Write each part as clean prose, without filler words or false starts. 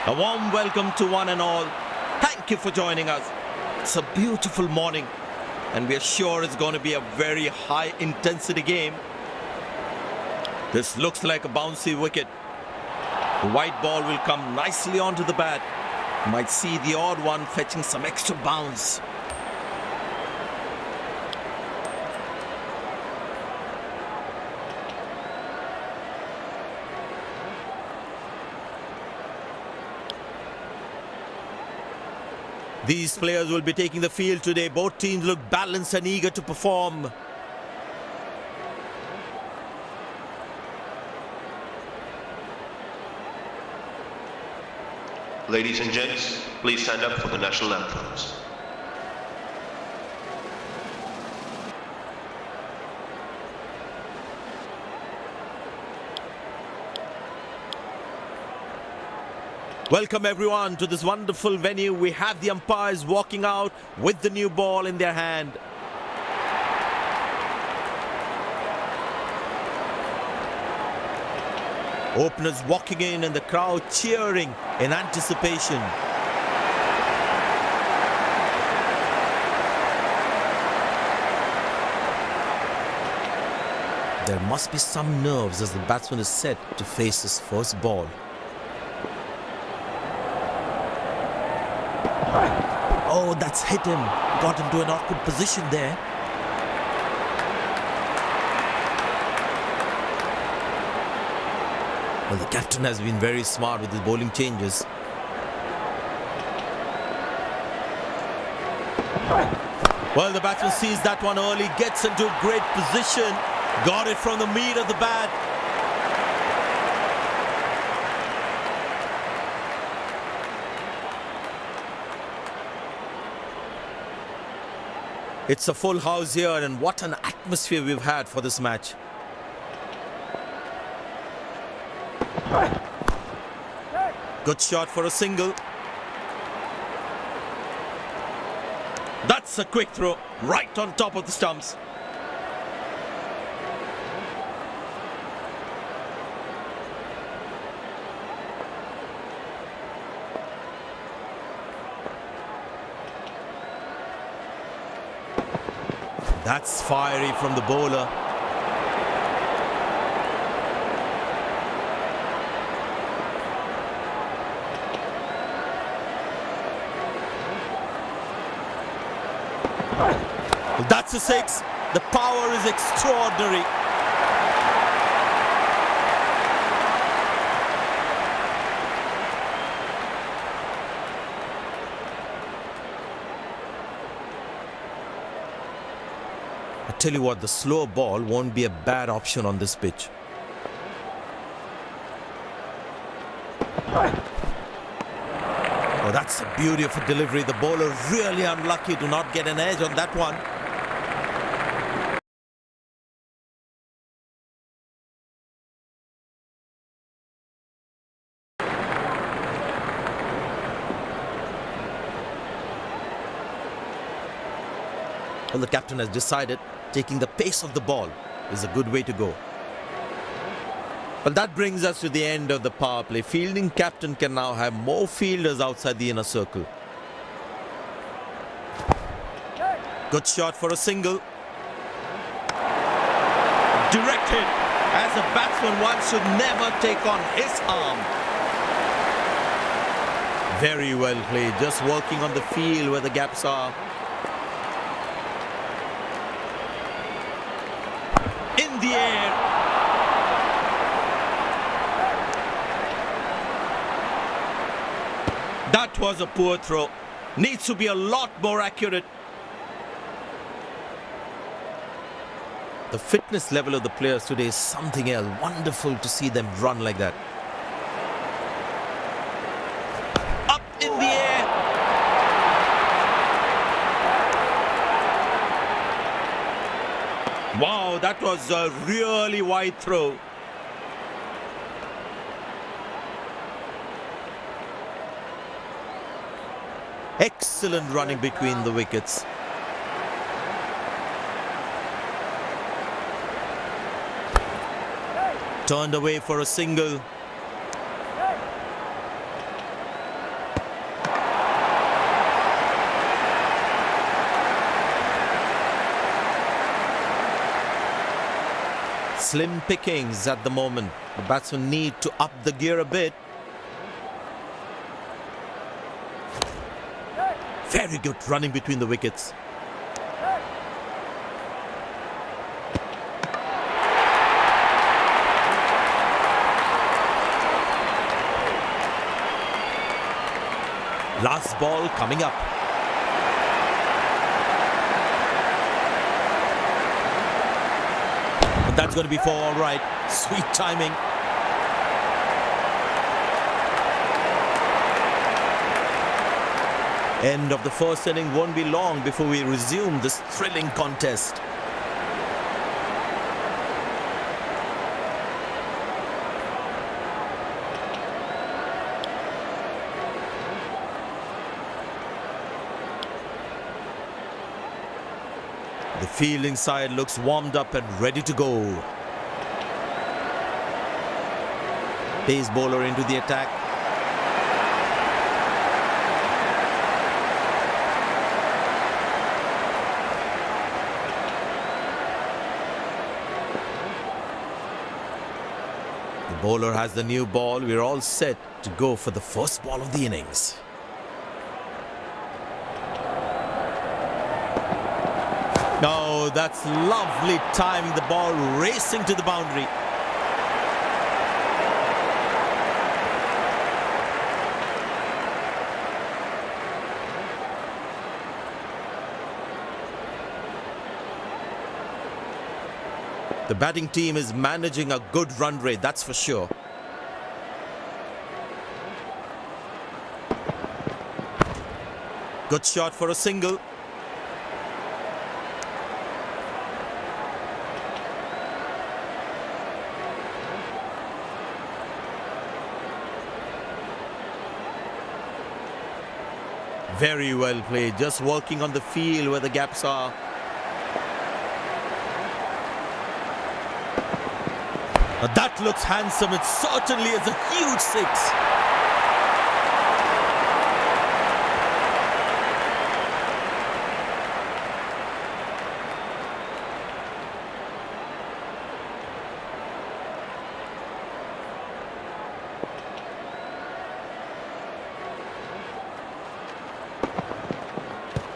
A warm welcome to one and all. Thank you for joining us. It's a beautiful morning and we are sure it's going to be a very high intensity game. This looks like a bouncy wicket. The white ball will come nicely onto the bat. You might see the odd one fetching some extra bounce. These players will be taking the field today. Both teams look balanced and eager to perform. Ladies and gents, please stand up for the national anthems. Welcome everyone to this wonderful venue. We have the umpires walking out with the new ball in their hand. Openers walking in and the crowd cheering in anticipation. There must be some nerves as the batsman is set to face his first ball. Oh, that's hit him. Got into an awkward position there. Well, the captain has been very smart with his bowling changes. Well, the batsman sees that one early, gets into a great position. Got it from the meat of the bat. It's a full house here and what an atmosphere we've had for this match. Good shot for a single. That's a quick throw right on top of the stumps. That's fiery from the bowler. Well, that's a six. The power is extraordinary. I tell you what, the slow ball won't be a bad option on this pitch. Oh, that's the beauty of a delivery. The bowler really unlucky to not get an edge on that one. Well, the captain has decided taking the pace of the ball is a good way to go. Well, that brings us to the end of the power play. Fielding captain can now have more fielders outside the inner circle. Good shot for a single. Direct hit. As a batsman, one should never take on his arm. Very well played. Just working on the field where the gaps are. In the air. That was a poor throw. Needs to be a lot more accurate. The fitness level of the players today is something else. Wonderful to see them run like that. Up in the air. Wow, that was a really wide throw. Excellent running between the wickets. Turned away for a single. Slim pickings at the moment. The batsmen need to up the gear a bit. Very good running between the wickets. Last ball coming up. But that's going to be for all right. Sweet timing. End of the first inning won't be long before we resume this thrilling contest. The fielding side looks warmed up and ready to go. Pace bowler into the attack. The bowler has the new ball. We're all set to go for the first ball of the innings. Oh, that's lovely timing. The ball racing to the boundary. The batting team is managing a good run rate, that's for sure. Good shot for a single. Very well played, just working on the field where the gaps are. Now that looks handsome. It certainly is a huge six.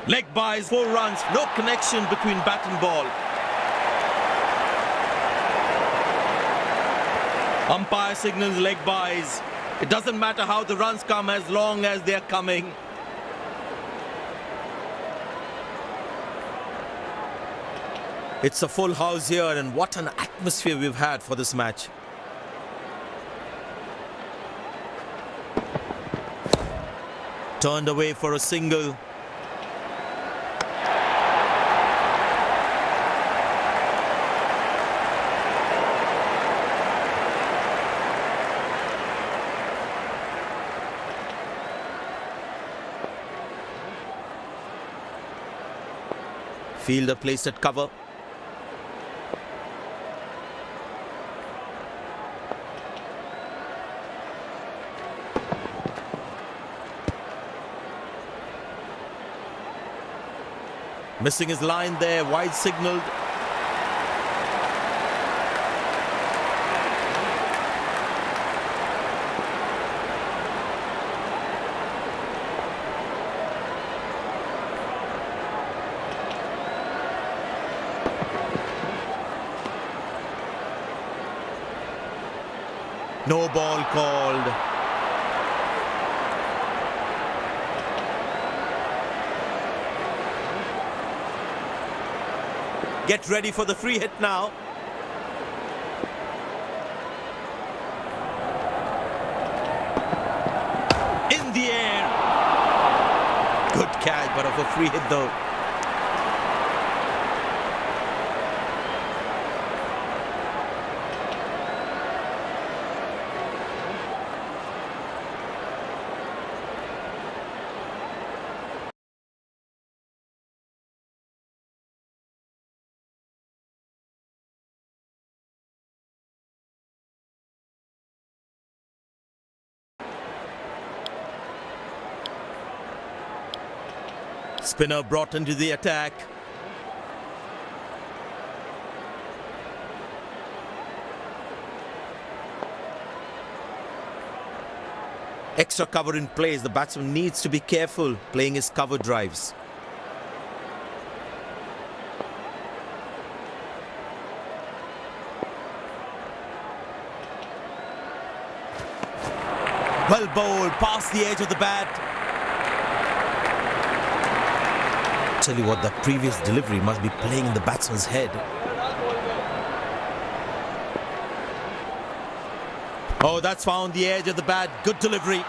Leg byes, 4 runs, no connection between bat and ball. Umpire signals leg byes. It doesn't matter how the runs come as long as they're coming. It's a full house here, and what an atmosphere we've had for this match. Turned away for a single. Fielder placed at cover. Missing his line there, wide signaled. No ball called. Get ready for the free hit now. In the air. Good catch, but of a free hit though. Spinner brought into the attack. Extra cover in place. The batsman needs to be careful playing his cover drives. Well bowled, past the edge of the bat. Tell you what, that previous delivery must be playing in the batsman's head. Oh, that's found the edge of the bat. Good delivery.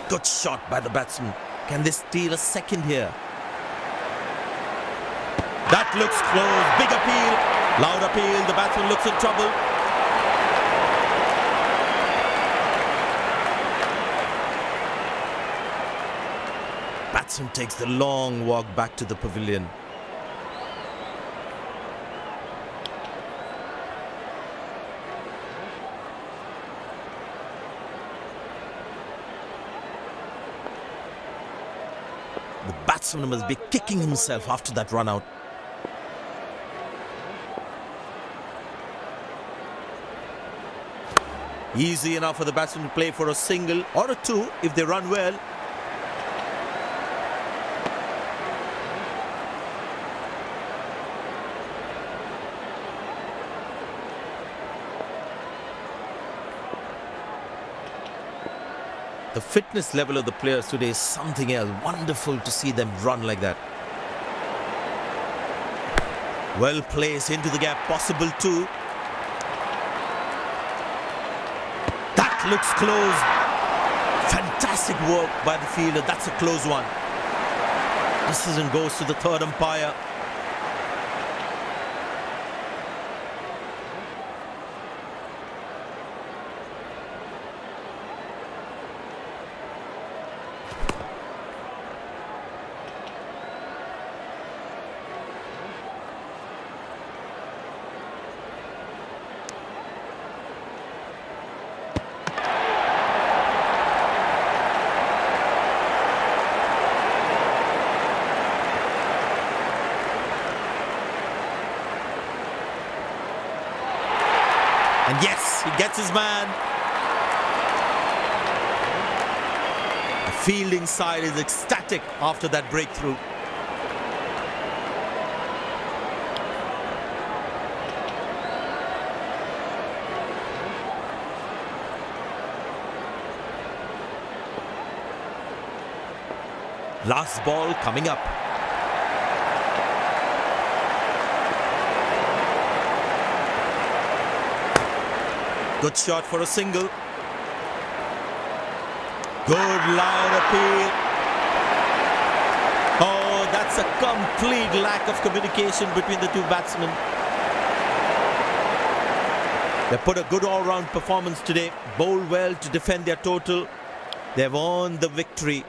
Good shot by the batsman. Can they steal a second here? That looks close. Big appeal. Loud appeal. The batsman looks in trouble. Batsman takes the long walk back to the pavilion. The batsman must be kicking himself after that run out. Easy enough for the batsman to play for a single or a two if they run well. The fitness level of the players today is something else. Wonderful to see them run like that. Well placed into the gap, possible two. That looks close. Fantastic work by the fielder. That's a close one. Decision goes to the third umpire. And yes, he gets his man. The fielding side is ecstatic after that breakthrough. Last ball coming up. Good shot for a single. Good loud appeal. Oh, that's a complete lack of communication between the two batsmen. They put a good all-round performance today. Bowled well to defend their total. They've earned the victory.